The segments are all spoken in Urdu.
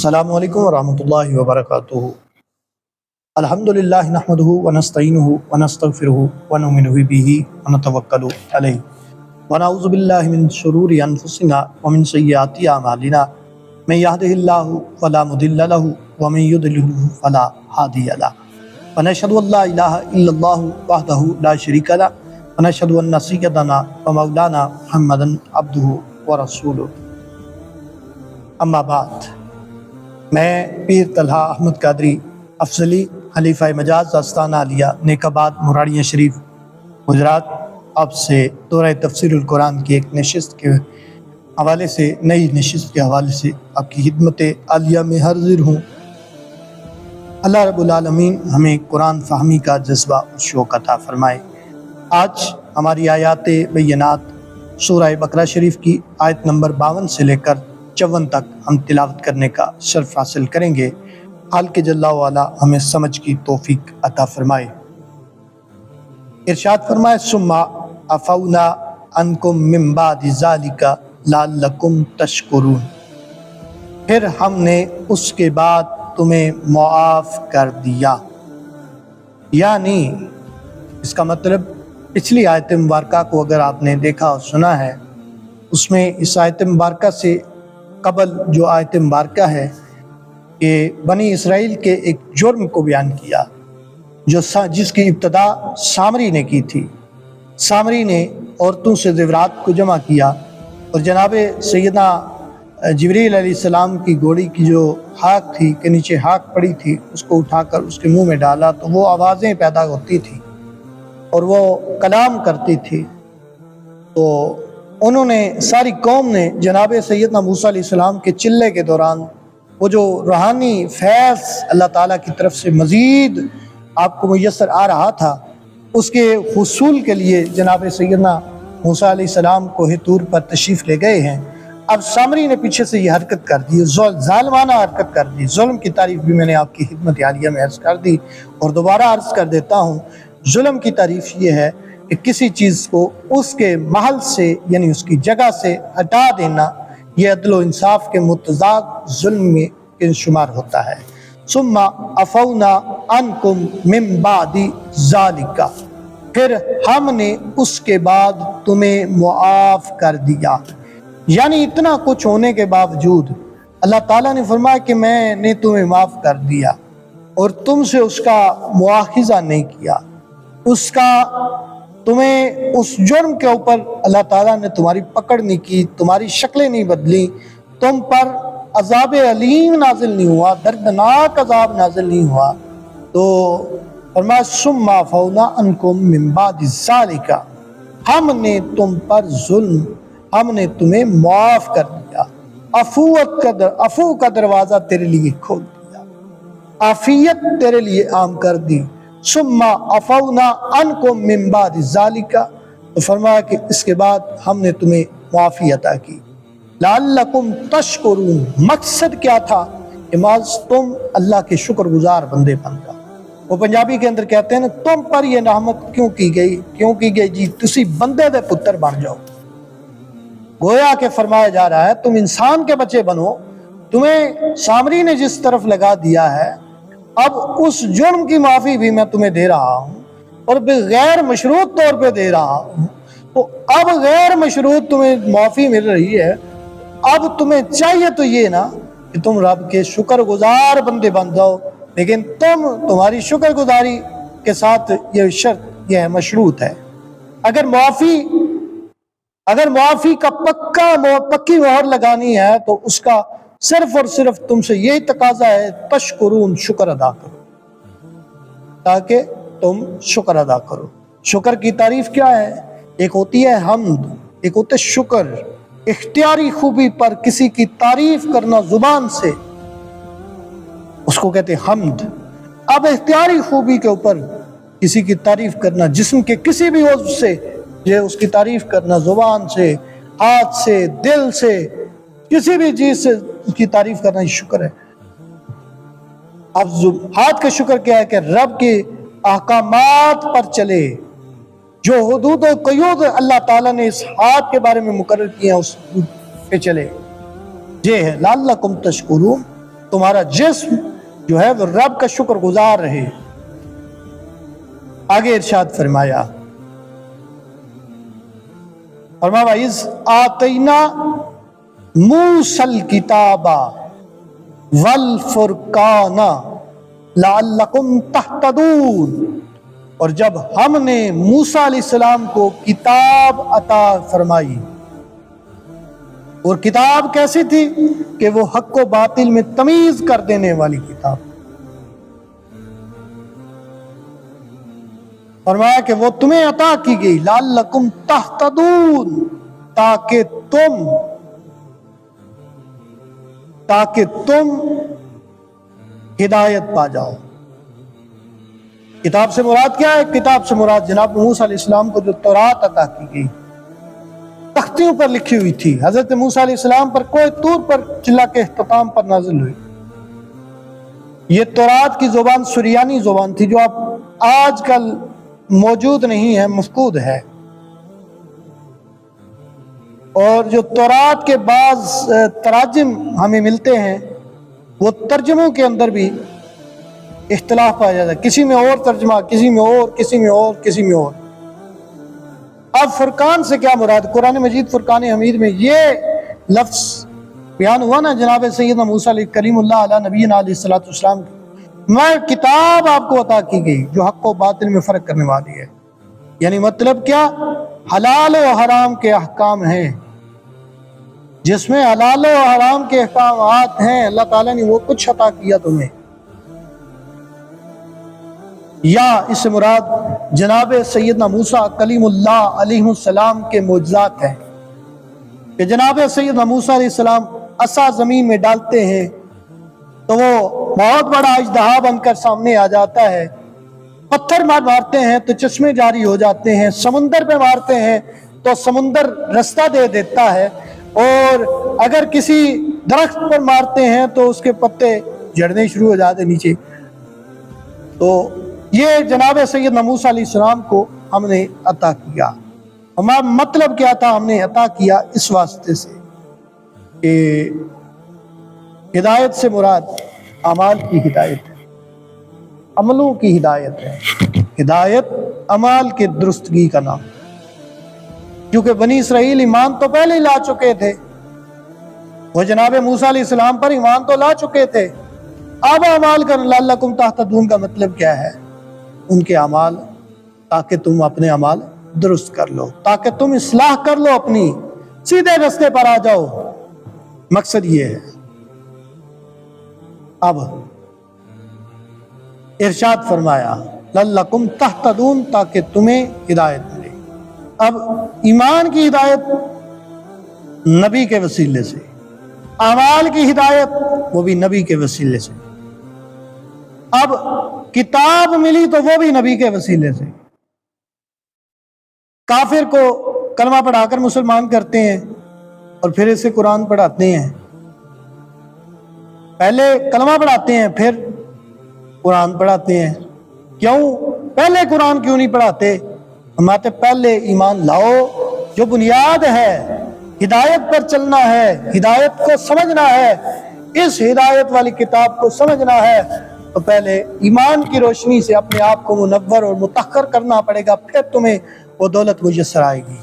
السلام علیکم ورحمۃ اللہ وبرکاتہ۔ الحمدللہ نحمدہ ونستعینہ ونستغفرہ ونؤمن بہ ونتوکل علیہ ونعوذ باللہ من شرور انفسنا ومن سیئات اعمالنا من یہدہ اللہ فلا مضل لہ ومن یضلل فلا ہادی لہ ونشہد ان لا الہ الا اللہ وحدہ لا شریک لہ ونشہد ان سیدنا ومولانا محمدا عبدہ ورسولہ۔ اما بعد، میں پیر طلحہ احمد قادری افضلی خلیفہ مجاز آستانہ عالیہ نیک آباد مراڑیاں شریف گجرات اب سے دورہ تفسیر القرآن کی ایک نشست کے حوالے سے نئی نشست کے حوالے سے آپ کی خدمت عالیہ میں حاضر ہوں۔ اللہ رب العالمین ہمیں قرآن فہمی کا جذبہ اور شوق عطا فرمائے۔ آج ہماری آیات بینات سورہ بقرہ شریف کی آیت نمبر 52 سے لے کر 54 تک ہم تلاوت کرنے کا شرف حاصل کریں گے۔ حال کے جل وعلا ہمیں سمجھ کی توفیق عطا فرمائے۔ ارشاد فرمائے ثم عفونا عنکم من بعد ذلک لعلکم تشکرون، پھر ہم نے اس کے بعد تمہیں معاف کر دیا۔ یعنی اس کا مطلب پچھلی آیت مبارکہ کو اگر آپ نے دیکھا اور سنا ہے، اس میں اس آیت مبارکہ سے قبل جو آیت مبارکہ ہے کہ بنی اسرائیل کے ایک جرم کو بیان کیا جس کی ابتدا سامری نے کی تھی۔ سامری نے عورتوں سے زیورات کو جمع کیا اور جناب سیدنا جبریل علیہ السلام کی گھوڑی کی جو ہاک تھی کہ نیچے ہاک پڑی تھی، اس کو اٹھا کر اس کے منہ میں ڈالا تو وہ آوازیں پیدا ہوتی تھی اور وہ کلام کرتی تھی۔ تو انہوں نے ساری قوم نے جناب سیدنا موسیٰ علیہ السلام کے چلے کے دوران وہ جو روحانی فیض اللہ تعالیٰ کی طرف سے مزید آپ کو میسر آ رہا تھا، اس کے حصول کے لیے جناب سیدنا موسیٰ علیہ السلام کوہ طور پر تشریف لے گئے ہیں۔ اب سامری نے پیچھے سے یہ حرکت کر دی، ظالمانہ حرکت کر دی۔ ظلم کی تعریف بھی میں نے آپ کی خدمت عالیہ میں عرض کر دی اور دوبارہ عرض کر دیتا ہوں۔ ظلم کی تعریف یہ ہے کہ کسی چیز کو اس کے محل سے یعنی اس کی جگہ سے ہٹا دینا، یہ عدل و انصاف کے متضاد ظلم میں شمار ہوتا ہے۔ ثم عفونا عنکم من بعد ذالک، پھر ہم نے اس کے بعد تمہیں معاف کر دیا۔ یعنی اتنا کچھ ہونے کے باوجود اللہ تعالیٰ نے فرمایا کہ میں نے تمہیں معاف کر دیا اور تم سے اس کا مواخذہ نہیں کیا، اس کا تمہیں اس جرم کے اوپر اللہ تعالیٰ نے تمہاری پکڑ نہیں کی، تمہاری شکلیں نہیں بدلی، تم پر عذاب علیم نازل نہیں ہوا، دردناک عذاب نازل نہیں ہوا۔ تو فرمایا ثم عفونا عنکم من بعد ذالک، ہم نے تم پر ظلم، ہم نے تمہیں معاف کر دیا۔ عفو کا دروازہ تیرے لیے کھول دیا، عافیت تیرے لیے عام کر دی۔ ثم عفونا عنکم من بعد ذالک، تو فرمایا کہ اس کے بعد ہم نے تمہیں معافی عطا کی۔ لعلکم تشکرون، مقصد کیا تھا کہ تم اللہ کے شکر گزار بندے بن جاؤ۔ وہ پنجابی کے اندر کہتے ہیں نا، تم پر یہ نعمت کیوں کی گئی جی تسی بندے دے پتر بن جاؤ۔ گویا کہ فرمایا جا رہا ہے تم انسان کے بچے بنو، تمہیں سامری نے جس طرف لگا دیا ہے، اب اس جرم کی معافی بھی میں تمہیں دے رہا ہوں اور غیر مشروط طور پہ دے رہا ہوں۔ تو اب غیر مشروط تمہیں معافی مل رہی ہے، اب تمہیں چاہیے تو یہ نا کہ تم رب کے شکر گزار بندے بن جاؤ، لیکن تمہاری شکر گزاری کے ساتھ یہ شرط یہ مشروط ہے۔ اگر معافی کا پکی مہر لگانی ہے تو اس کا صرف اور صرف تم سے یہی تقاضا ہے تشکرون، شکر ادا کرو، تاکہ تم شکر ادا کرو۔ شکر کی تعریف کیا ہے؟ ایک ہوتی ہے حمد، ایک ہوتا ہے شکر، اختیاری خوبی پر کسی کی تعریف کرنا زبان سے، اس کو کہتے ہیں حمد۔ اب اختیاری خوبی کے اوپر کسی کی تعریف کرنا، جسم کے کسی بھی عضو سے یہ اس کی تعریف کرنا، زبان سے، ہاتھ سے، دل سے، کسی بھی چیز سے اس کی تعریف کرنا، یہ شکر ہے۔ اب ہاتھ کا شکر کیا ہے کہ رب کے احکامات پر چلے، جو حدود و قیود اللہ تعالیٰ نے اس ہاتھ کے بارے میں مقرر کیے ہیں اس پہ چلے۔ یہ ہے لعلکم تشکرون، تمہارا جسم جو ہے وہ رب کا شکر گزار رہے۔ آگے ارشاد فرمایا، فرمایا اِذْ آتَيْنَا مُوسَى الْكِتَابَ وَالْفُرْقَانَ لَعَلَّكُمْ تَهْتَدُونَ، اور جب ہم نے موسیٰ علیہ السلام کو کتاب عطا فرمائی، اور کتاب کیسی تھی کہ وہ حق و باطل میں تمیز کر دینے والی کتاب، فرمایا کہ وہ تمہیں عطا کی گئی لعلکم تہتدون، تاکہ تم ہدایت پا جاؤ۔ کتاب سے مراد کیا ہے؟ کتاب سے مراد جناب موسیٰ علیہ السلام کو جو تورات عطا کی گئی، تختیوں پر لکھی ہوئی تھی، حضرت موسیٰ علیہ السلام پر کوہ طور پر چلا کے اختتام پر نازل ہوئی۔ یہ تورات کی زبان سریانی زبان تھی، جو اب آج کل موجود نہیں ہے، مفقود ہے۔ اور جو تورات کے بعض تراجم ہمیں ملتے ہیں، وہ ترجموں کے اندر بھی اختلاف پایا جاتا ہے، کسی میں اور ترجمہ، کسی میں اور، کسی میں اور، کسی میں اور۔ اب فرقان سے کیا مراد؟ قرآن مجید فرقان حمید میں یہ لفظ بیان ہوا نا جناب سیدنا موسیٰ علیہ کلیم اللہ علیہ نبینا علیہ السلام کی، میں کتاب آپ کو عطا کی گئی جو حق و باطل میں فرق کرنے والی ہے۔ یعنی مطلب کیا؟ حلال و حرام کے احکام ہیں، جس میں حلال و حرام کے احکامات ہیں، اللہ تعالیٰ نے وہ کچھ عطا کیا تمہیں۔ یا اس سے مراد جناب سیدنا موسیٰ کلیم اللہ علیہ السلام کے معجزات ہیں، کہ جناب سیدنا موسیٰ علیہ السلام عصا زمین میں ڈالتے ہیں تو وہ بہت بڑا اژدہا بن کر سامنے آ جاتا ہے، پتھر مارتے ہیں تو چشمے جاری ہو جاتے ہیں، سمندر پہ مارتے ہیں تو سمندر رستہ دے دیتا ہے، اور اگر کسی درخت پر مارتے ہیں تو اس کے پتے جھڑنے شروع ہو جاتے نیچے۔ تو یہ جناب سیدنا موسیٰ علیہ السلام کو ہم نے عطا کیا۔ ہمارا مطلب کیا تھا؟ ہم نے عطا کیا اس واسطے سے کہ ہدایت سے مراد اعمال کی ہدایت ہے، عملوں کی ہدایت ہے۔ ہدایت اعمال کے درستگی کا نام، کیونکہ بنی اسرائیل ایمان تو پہلے ہی لا چکے تھے، وہ جناب موسیٰ علیہ السلام پر ایمان تو لا چکے تھے، اب اعمال کا لعلکم تہتدون کا مطلب کیا ہے؟ ان کے اعمال، تاکہ تم اپنے اعمال درست کر لو، تاکہ تم اصلاح کر لو، اپنی سیدھے رستے پر آ جاؤ، مقصد یہ ہے۔ اب ارشاد فرمایا لعلکم تہتدون، تاکہ تمہیں ہدایت ملے۔ اب ایمان کی ہدایت نبی کے وسیلے سے، اعمال کی ہدایت وہ بھی نبی کے وسیلے سے، اب کتاب ملی تو وہ بھی نبی کے وسیلے سے۔ کافر کو کلمہ پڑھا کر مسلمان کرتے ہیں اور پھر اسے قرآن پڑھاتے ہیں، پہلے کلمہ پڑھاتے ہیں پھر قرآن پڑھاتے ہیں۔ کیوں؟ پہلے قرآن کیوں نہیں پڑھاتے؟ ہمارے پہلے ایمان لاؤ، جو بنیاد ہے، ہدایت پر چلنا ہے، ہدایت کو سمجھنا ہے، اس ہدایت والی کتاب کو سمجھنا ہے تو پہلے ایمان کی روشنی سے اپنے آپ کو منور اور مطہر کرنا پڑے گا، پھر تمہیں وہ دولت میسر آئے گی۔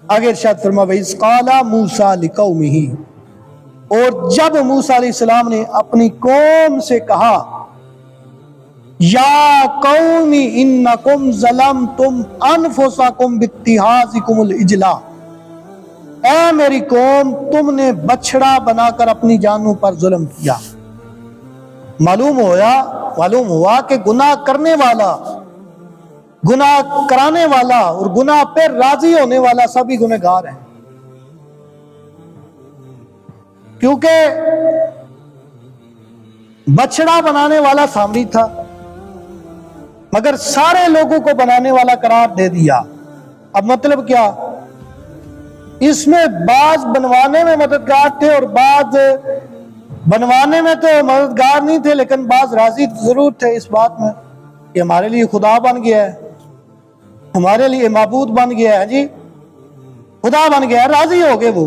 آگے ارشاد فرمایا وَإِذْ قَالَ مُوسَىٰ لِقَوْمِهِ، اور جب موسیٰ علیہ السلام نے اپنی قوم سے کہا، یا قوم انکم ظلمتم انفسکم باتخاذکم العجل، اے میری قوم تم نے بچڑا بنا کر اپنی جانوں پر ظلم کیا۔ معلوم ہوا کہ گناہ کرنے والا، گناہ کرانے والا اور گناہ پر راضی ہونے والا سبھی گنہگار ہیں، کیونکہ بچڑا بنانے والا سامری تھا، مگر سارے لوگوں کو بنانے والا قرار دے دیا۔ اب مطلب کیا؟ اس میں بعض بنوانے میں مددگار تھے اور بعض بنوانے میں تو مددگار نہیں تھے، لیکن بعض راضی ضرور تھے اس بات میں کہ ہمارے لیے خدا بن گیا ہے، ہمارے لیے معبود بن گیا ہے، جی خدا بن گیا ہے، راضی ہو گئے وہ۔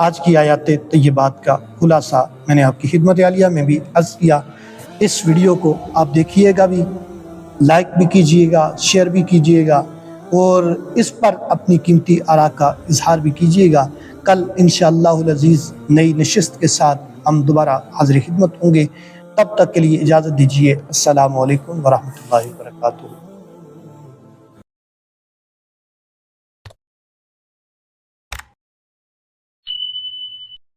آج کی آیات طیبات کا خلاصہ میں نے آپ کی خدمت عالیہ میں بھی عرض کیا۔ اس ویڈیو کو آپ دیکھیے گا بھی، لائک بھی کیجئے گا، شیئر بھی کیجئے گا، اور اس پر اپنی قیمتی آراء کا اظہار بھی کیجئے گا۔ کل انشاءاللہ العزیز نئی نشست کے ساتھ ہم دوبارہ حاضر خدمت ہوں گے۔ تب تک کے لیے اجازت دیجیے۔ السلام علیکم ورحمۃ اللہ وبرکاتہ۔